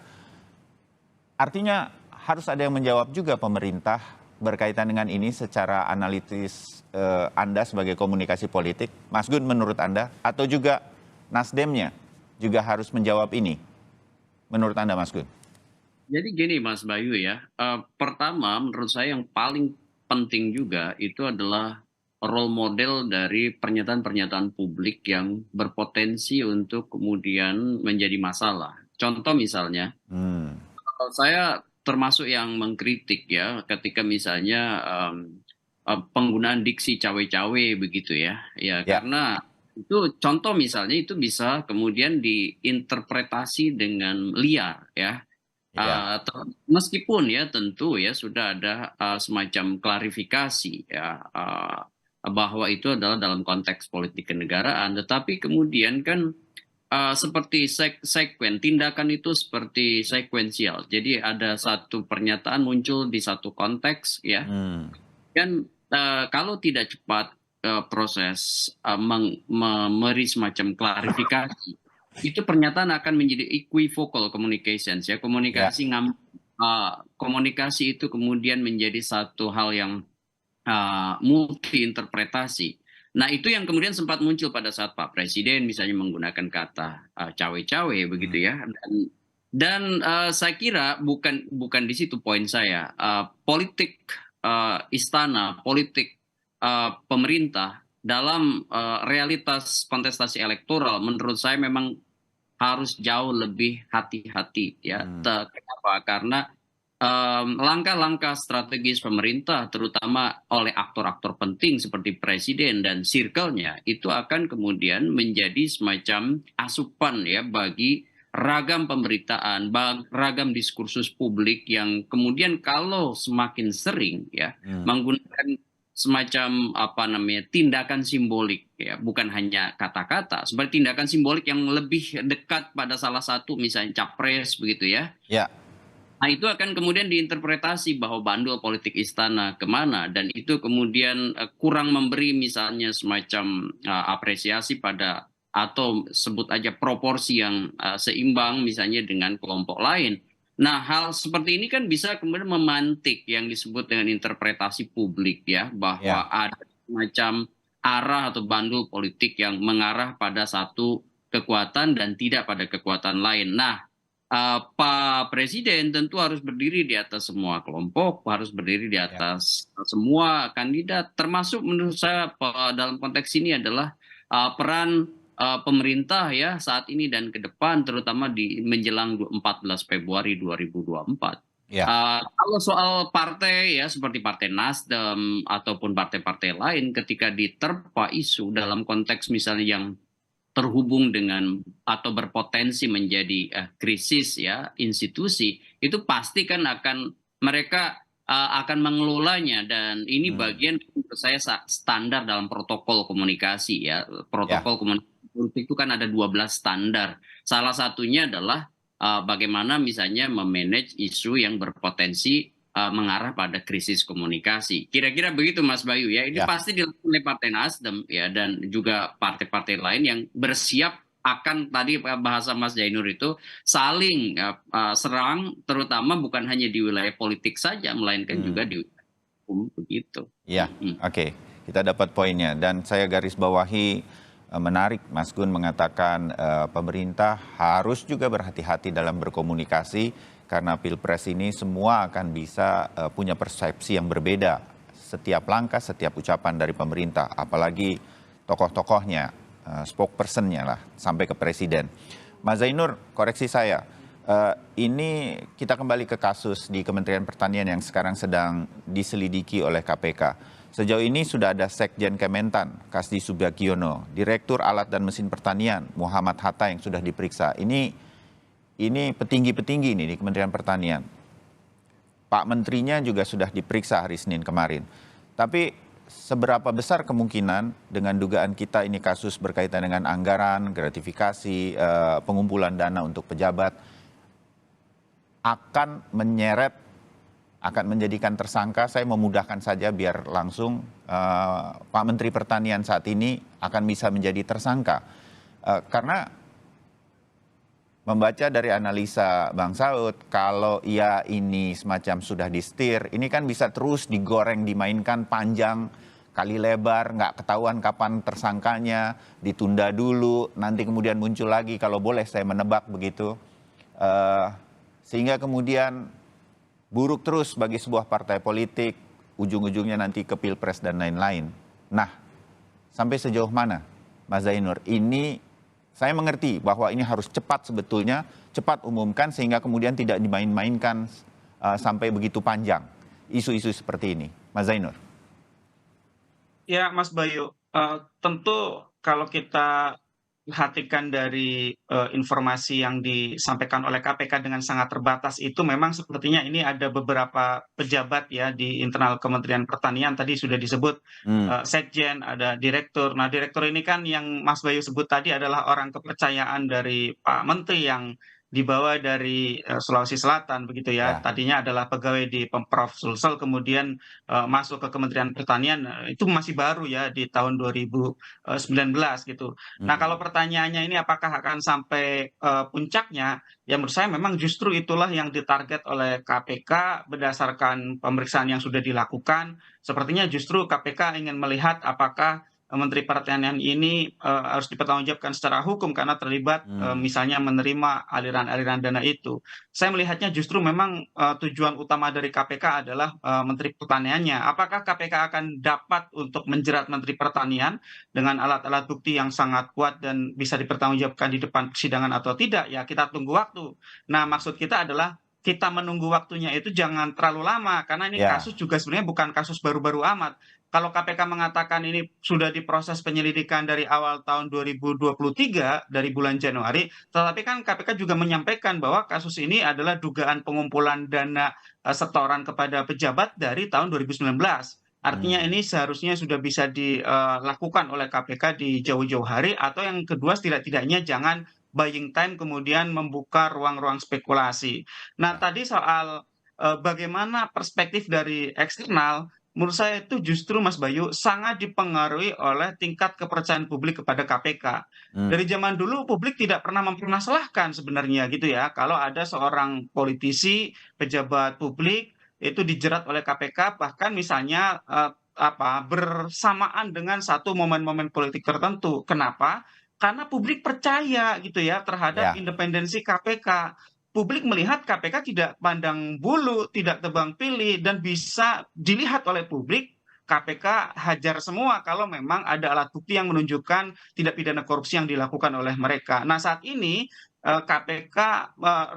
Artinya harus ada yang menjawab juga pemerintah berkaitan dengan ini secara analitis Anda sebagai komunikasi politik, Mas Gun menurut Anda, atau juga Nasdemnya juga harus menjawab ini, menurut Anda Mas Gun? Jadi gini Mas Bayu ya, pertama menurut saya yang paling penting juga itu adalah role model dari pernyataan-pernyataan publik yang berpotensi untuk kemudian menjadi masalah. Contoh misalnya, saya termasuk yang mengkritik ya ketika misalnya penggunaan diksi cawe-cawe begitu ya, karena itu contoh misalnya itu bisa kemudian diinterpretasi dengan liar ya. Meskipun ya tentu ya sudah ada semacam klarifikasi ya bahwa itu adalah dalam konteks politik kenegaraan, tetapi kemudian kan seperti tindakan itu seperti sekuensial. Jadi ada satu pernyataan muncul di satu konteks ya, dan kalau tidak cepat proses memberi semacam klarifikasi, itu pernyataan akan menjadi equivocal communications ya, komunikasi itu kemudian menjadi satu hal yang multi interpretasi. Nah itu yang kemudian sempat muncul pada saat Pak Presiden misalnya menggunakan kata cawe-cawe begitu ya, dan saya kira bukan di situ poin saya. Politik istana, politik pemerintah dalam realitas kontestasi elektoral menurut saya memang harus jauh lebih hati-hati ya. Kenapa? Karena langkah-langkah strategis pemerintah, terutama oleh aktor-aktor penting seperti presiden dan circle-nya, itu akan kemudian menjadi semacam asupan ya bagi ragam pemberitaan, ragam diskursus publik yang kemudian kalau semakin sering ya menggunakan semacam tindakan simbolik ya, bukan hanya kata-kata, seperti tindakan simbolik yang lebih dekat pada salah satu misalnya capres begitu ya. Ya. Nah itu akan kemudian diinterpretasi bahwa bandul politik istana kemana, dan itu kemudian kurang memberi misalnya semacam apresiasi pada atau sebut aja proporsi yang seimbang misalnya dengan kelompok lain. Nah hal seperti ini kan bisa kemudian memantik yang disebut dengan interpretasi publik ya, bahwa ada semacam arah atau bandul politik yang mengarah pada satu kekuatan dan tidak pada kekuatan lain. Nah Pak Presiden tentu harus berdiri di atas semua kelompok, harus berdiri di atas semua kandidat, termasuk menurut saya dalam konteks ini adalah peran pemerintah ya saat ini dan ke depan, terutama di menjelang 14 Februari 2024. Kalau soal partai ya seperti Partai Nasdem ataupun partai-partai lain ketika diterpa isu dalam konteks misalnya yang terhubung dengan atau berpotensi menjadi krisis ya institusi, itu pasti kan akan mereka akan mengelolanya, dan ini bagian menurut saya standar dalam protokol komunikasi ya. Protokol komunikasi politik itu kan ada 12 standar. Salah satunya adalah bagaimana misalnya memanage isu yang berpotensi mengarah pada krisis komunikasi. Kira-kira begitu Mas Bayu ya. Ini pasti dilakukan oleh Partai Nasdem ya, dan juga partai-partai lain yang bersiap akan tadi bahasa Mas Jainur itu saling serang, terutama bukan hanya di wilayah politik saja, melainkan juga di wilayah hukum begitu. Iya, oke. Kita dapat poinnya, dan saya garis bawahi menarik Mas Gun mengatakan pemerintah harus juga berhati-hati dalam berkomunikasi, karena Pilpres ini semua akan bisa punya persepsi yang berbeda. Setiap langkah, setiap ucapan dari pemerintah, apalagi tokoh-tokohnya, spokesperson-nya lah, sampai ke presiden. Mas Zainur, koreksi saya, ini kita kembali ke kasus di Kementerian Pertanian yang sekarang sedang diselidiki oleh KPK. Sejauh ini sudah ada Sekjen Kementan, Kasdi Subagiono, Direktur Alat dan Mesin Pertanian, Muhammad Hatta yang sudah diperiksa. Ini petinggi-petinggi ini di Kementerian Pertanian. Pak Menterinya juga sudah diperiksa hari Senin kemarin. Tapi seberapa besar kemungkinan dengan dugaan kita ini kasus berkaitan dengan anggaran, gratifikasi, pengumpulan dana untuk pejabat, akan menyeret, akan menjadikan tersangka? Saya memudahkan saja biar langsung Pak Menteri Pertanian saat ini akan bisa menjadi tersangka. Karena membaca dari analisa Bang Saud, kalau ia ini semacam sudah disetir, ini kan bisa terus digoreng, dimainkan panjang kali lebar, nggak ketahuan kapan tersangkanya, ditunda dulu, nanti kemudian muncul lagi, kalau boleh saya menebak begitu. Sehingga kemudian buruk terus bagi sebuah partai politik, ujung-ujungnya nanti ke Pilpres dan lain-lain. Nah, sampai sejauh mana Mas Zainur, ini saya mengerti bahwa ini harus cepat sebetulnya, cepat umumkan sehingga kemudian tidak dimain-mainkan sampai begitu panjang isu-isu seperti ini. Mas Zainur. Ya Mas Bayu, tentu kalau kita perhatikan dari informasi yang disampaikan oleh KPK dengan sangat terbatas itu, memang sepertinya ini ada beberapa pejabat ya di internal Kementerian Pertanian, tadi sudah disebut Sekjen, ada direktur. Nah direktur ini kan yang Mas Bayu sebut tadi adalah orang kepercayaan dari Pak Menteri yang dibawa dari Sulawesi Selatan begitu ya. Tadinya adalah pegawai di Pemprov Sulsel, kemudian masuk ke Kementerian Pertanian, itu masih baru ya di tahun 2019 gitu. Nah kalau pertanyaannya ini apakah akan sampai puncaknya, ya menurut saya memang justru itulah yang ditarget oleh KPK berdasarkan pemeriksaan yang sudah dilakukan. Sepertinya justru KPK ingin melihat apakah Menteri Pertanian ini harus dipertanggungjawabkan secara hukum karena terlibat misalnya menerima aliran-aliran dana itu. Saya melihatnya justru memang tujuan utama dari KPK adalah Menteri Pertaniannya. Apakah KPK akan dapat untuk menjerat Menteri Pertanian dengan alat-alat bukti yang sangat kuat dan bisa dipertanggungjawabkan di depan persidangan atau tidak? Ya kita tunggu waktu. Nah maksud kita adalah kita menunggu waktunya itu jangan terlalu lama, karena ini Ya. kasus juga sebenarnya bukan kasus baru-baru amat. Kalau KPK mengatakan ini sudah diproses penyelidikan dari awal tahun 2023, dari bulan Januari, tetapi kan KPK juga menyampaikan bahwa kasus ini adalah dugaan pengumpulan dana setoran kepada pejabat dari tahun 2019. Artinya ini seharusnya sudah bisa dilakukan oleh KPK di jauh-jauh hari, atau yang kedua setidak-tidaknya jangan buying time kemudian membuka ruang-ruang spekulasi. Nah, tadi soal bagaimana perspektif dari eksternal, menurut saya itu justru Mas Bayu sangat dipengaruhi oleh tingkat kepercayaan publik kepada KPK. Dari zaman dulu publik tidak pernah mempermasalahkan sebenarnya gitu ya, kalau ada seorang politisi, pejabat publik itu dijerat oleh KPK, bahkan misalnya bersamaan dengan satu momen-momen politik tertentu. Kenapa? Karena publik percaya gitu ya terhadap Ya. independensi KPK. Publik melihat KPK tidak pandang bulu, tidak tebang pilih, dan bisa dilihat oleh publik KPK hajar semua kalau memang ada alat bukti yang menunjukkan tindak pidana korupsi yang dilakukan oleh mereka. Nah, saat ini KPK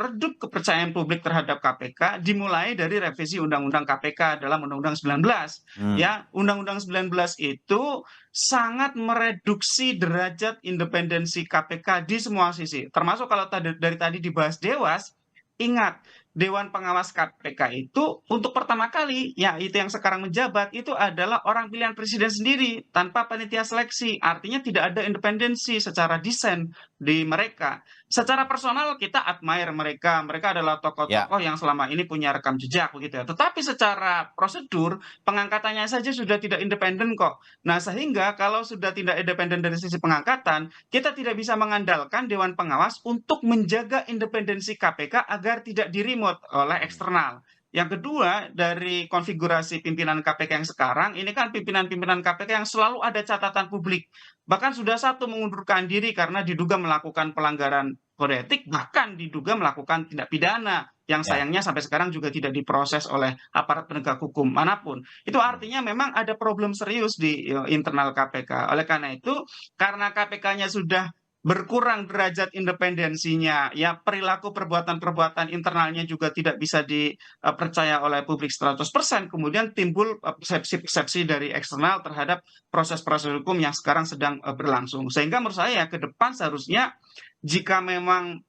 redup kepercayaan publik terhadap KPK dimulai dari revisi Undang-Undang KPK dalam Undang-Undang 19. Ya, Undang-Undang 19 itu sangat mereduksi derajat independensi KPK di semua sisi. Termasuk kalau dari tadi dibahas Dewas, ingat Dewan Pengawas KPK itu untuk pertama kali, ya itu yang sekarang menjabat, itu adalah orang pilihan presiden sendiri tanpa panitia seleksi. Artinya tidak ada independensi secara desain di mereka. Secara personal kita admire mereka. Mereka adalah tokoh-tokoh yang selama ini punya rekam jejak begitu ya. Tetapi secara prosedur pengangkatannya saja sudah tidak independen kok. Nah, sehingga kalau sudah tidak independen dari sisi pengangkatan, kita tidak bisa mengandalkan Dewan Pengawas untuk menjaga independensi KPK agar tidak di-remote oleh eksternal. Yang kedua, dari konfigurasi pimpinan KPK yang sekarang, ini kan pimpinan-pimpinan KPK yang selalu ada catatan publik. Bahkan sudah satu mengundurkan diri karena diduga melakukan pelanggaran kode etik, bahkan diduga melakukan tindak pidana yang sayangnya sampai sekarang juga tidak diproses oleh aparat penegak hukum manapun. Itu artinya memang ada problem serius di internal KPK. Oleh karena itu, karena KPK-nya sudah berkurang derajat independensinya, ya perilaku perbuatan-perbuatan internalnya juga tidak bisa dipercaya oleh publik 100%, kemudian timbul persepsi-persepsi dari eksternal terhadap proses-proses hukum yang sekarang sedang berlangsung. Sehingga menurut saya ke depan seharusnya jika memang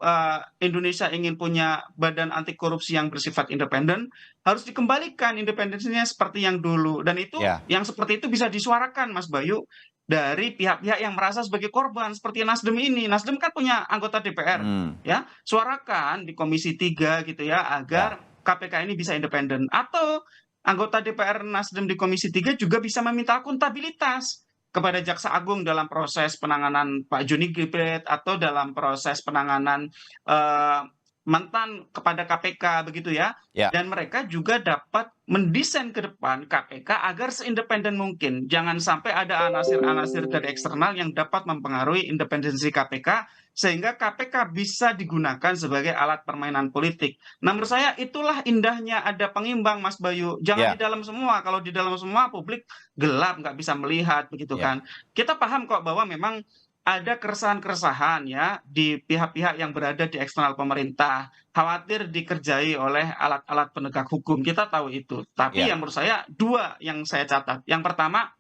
Indonesia ingin punya badan anti korupsi yang bersifat independen, harus dikembalikan independensinya seperti yang dulu. Dan itu yang seperti itu bisa disuarakan, Mas Bayu, dari pihak-pihak yang merasa sebagai korban seperti Nasdem ini. Nasdem kan punya anggota DPR, ya, suarakan di Komisi 3 gitu ya agar KPK ini bisa independen. Atau anggota DPR Nasdem di Komisi 3 juga bisa meminta akuntabilitas kepada Jaksa Agung dalam proses penanganan Pak Johnny G. Plate atau dalam proses penanganan mantan kepada KPK begitu ya. Dan mereka juga dapat mendesain ke depan KPK agar seindependen mungkin. Jangan sampai ada anasir-anasir dari eksternal yang dapat mempengaruhi independensi KPK sehingga KPK bisa digunakan sebagai alat permainan politik. Nah, menurut saya itulah indahnya ada pengimbang, Mas Bayu. Jangan di dalam semua. Kalau di dalam semua publik gelap, nggak bisa melihat begitu kan. Kita paham kok bahwa memang ada keresahan-keresahan ya di pihak-pihak yang berada di eksternal pemerintah, khawatir dikerjai oleh alat-alat penegak hukum. Kita tahu itu. Tapi yang menurut saya dua yang saya catat. Yang pertama,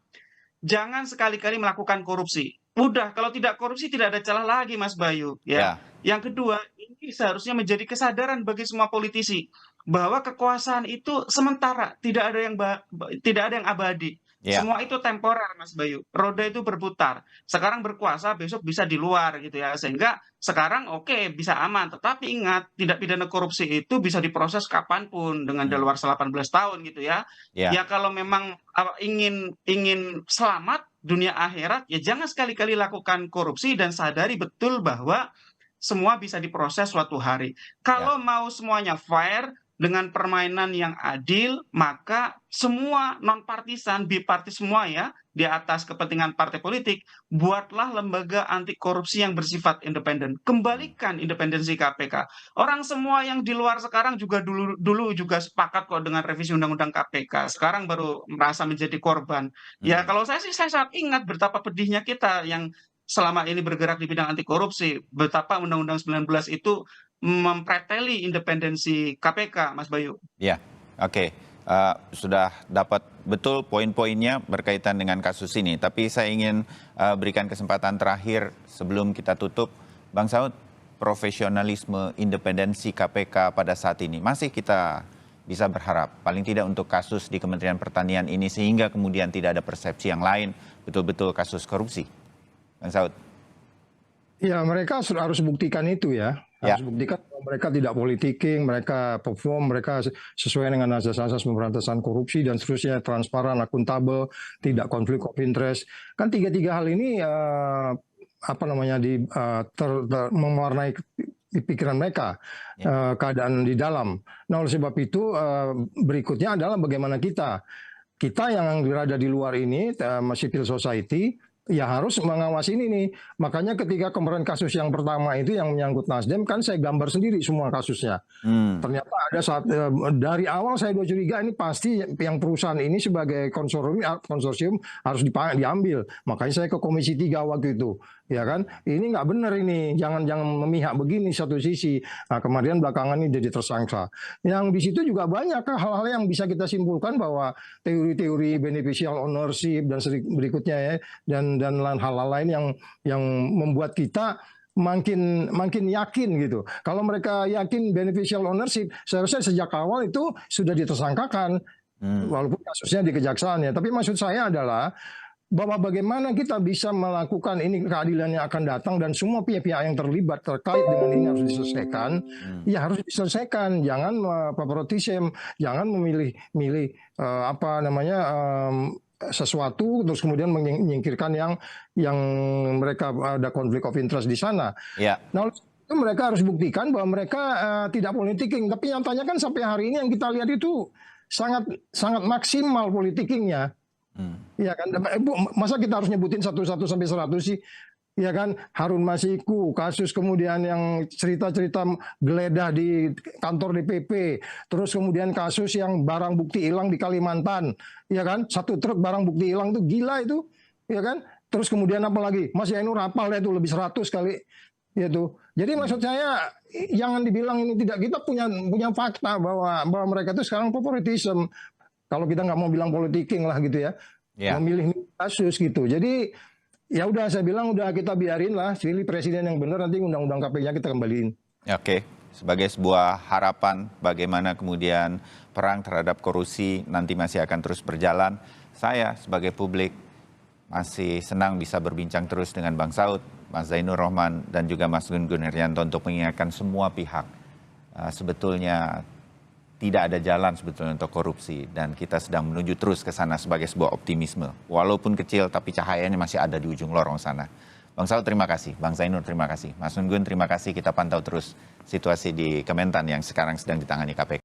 jangan sekali-kali melakukan korupsi. Udah, kalau tidak korupsi tidak ada celah lagi, Mas Bayu. Ya. Yang kedua, ini seharusnya menjadi kesadaran bagi semua politisi bahwa kekuasaan itu sementara, tidak ada yang abadi. Semua itu temporer, Mas Bayu. Roda itu berputar. Sekarang berkuasa, besok bisa di luar gitu ya. Sehingga sekarang oke, bisa aman. Tetapi ingat, tindak pidana korupsi itu bisa diproses kapanpun dengan daluarsa 18 tahun gitu ya. Ya kalau memang ingin selamat dunia akhirat, ya jangan sekali-kali lakukan korupsi dan sadari betul bahwa semua bisa diproses suatu hari. Kalau mau semuanya fair, dengan permainan yang adil, maka semua non-partisan, bipartis semua ya, di atas kepentingan partai politik, buatlah lembaga anti korupsi yang bersifat independen. Kembalikan independensi KPK. Orang semua yang di luar sekarang juga dulu juga sepakat kok dengan revisi Undang-Undang KPK. Sekarang baru merasa menjadi korban. Ya kalau saya sih, saya sangat ingat betapa pedihnya kita yang selama ini bergerak di bidang anti korupsi, betapa Undang-Undang 19 itu mempreteli independensi KPK, Mas Bayu. Ya, oke. Sudah dapat betul poin-poinnya berkaitan dengan kasus ini. Tapi saya ingin berikan kesempatan terakhir sebelum kita tutup. Bang Saud, profesionalisme independensi KPK pada saat ini masih kita bisa berharap. Paling tidak untuk kasus di Kementerian Pertanian ini sehingga kemudian tidak ada persepsi yang lain betul-betul kasus korupsi. Bang Saud. Ya, mereka harus buktikan itu ya. Harus buktikan bahwa mereka tidak politicking, mereka perform, mereka sesuai dengan asas-asas pemberantasan korupsi dan seterusnya, transparan, akuntabel, tidak konflik of interest. Kan tiga hal ini mewarnai pikiran mereka, keadaan di dalam. Nah, oleh sebab itu berikutnya adalah bagaimana kita yang berada di luar ini, civil society, ya harus mengawasi ini nih. Makanya ketika kemarin kasus yang pertama itu yang menyangkut Nasdem, kan saya gambar sendiri semua kasusnya. Ternyata ada dari awal saya curiga ini pasti yang perusahaan ini sebagai konsorsium harus diambil. Makanya saya ke Komisi 3 waktu itu. Ya kan, ini nggak benar ini, jangan memihak begini satu sisi. Nah, kemudian belakangan ini jadi tersangka. Yang di situ juga banyak hal-hal yang bisa kita simpulkan bahwa teori-teori beneficial ownership dan berikutnya ya, dan hal-hal lain yang membuat kita makin yakin gitu. Kalau mereka yakin beneficial ownership, seharusnya sejak awal itu sudah ditersangkakan, walaupun kasusnya di kejaksaan ya. Tapi maksud saya adalah bahwa bagaimana kita bisa melakukan ini, keadilan yang akan datang dan semua pihak-pihak yang terlibat terkait dengan ini harus diselesaikan. Ya harus diselesaikan, jangan favoritism, jangan memilih sesuatu terus kemudian menyingkirkan yang mereka ada konflik of interest di sana. Nah, itu mereka harus buktikan bahwa mereka tidak politicking. Tapi nyatanya kan sampai hari ini yang kita lihat itu sangat maksimal politicking-nya. Ya kan, masa kita harus nyebutin 1 sampai 100 sih? Ya kan, Harun Masiku, kasus kemudian yang cerita-cerita geledah di kantor DPP, terus kemudian kasus yang barang bukti hilang di Kalimantan, ya kan, 1 truk barang bukti hilang itu gila itu, ya kan, terus kemudian apa lagi, Mas Yainur hafal itu lebih 100 kali, ya tuh. Jadi maksud saya jangan dibilang ini tidak, kita punya fakta bahwa mereka itu sekarang favoritism. Kalau kita nggak mau bilang politicking lah gitu ya, memilih kasus gitu. Jadi ya udah, saya bilang udah kita biarin lah, pilih presiden yang benar, nanti undang-undang KPK kita kembaliin. Oke, sebagai sebuah harapan bagaimana kemudian perang terhadap korupsi nanti masih akan terus berjalan. Saya sebagai publik masih senang bisa berbincang terus dengan Bang Saud, Mas Zainur Rohman, dan juga Mas Gun Gun Herianto untuk mengingatkan semua pihak. Sebetulnya tidak ada jalan sebetulnya untuk korupsi dan kita sedang menuju terus ke sana sebagai sebuah optimisme. Walaupun kecil tapi cahayanya masih ada di ujung lorong sana. Bang Saud terima kasih, Bang Zainur terima kasih, Mas Gun Gun terima kasih. Kita pantau terus situasi di Kementan yang sekarang sedang ditangani KPK.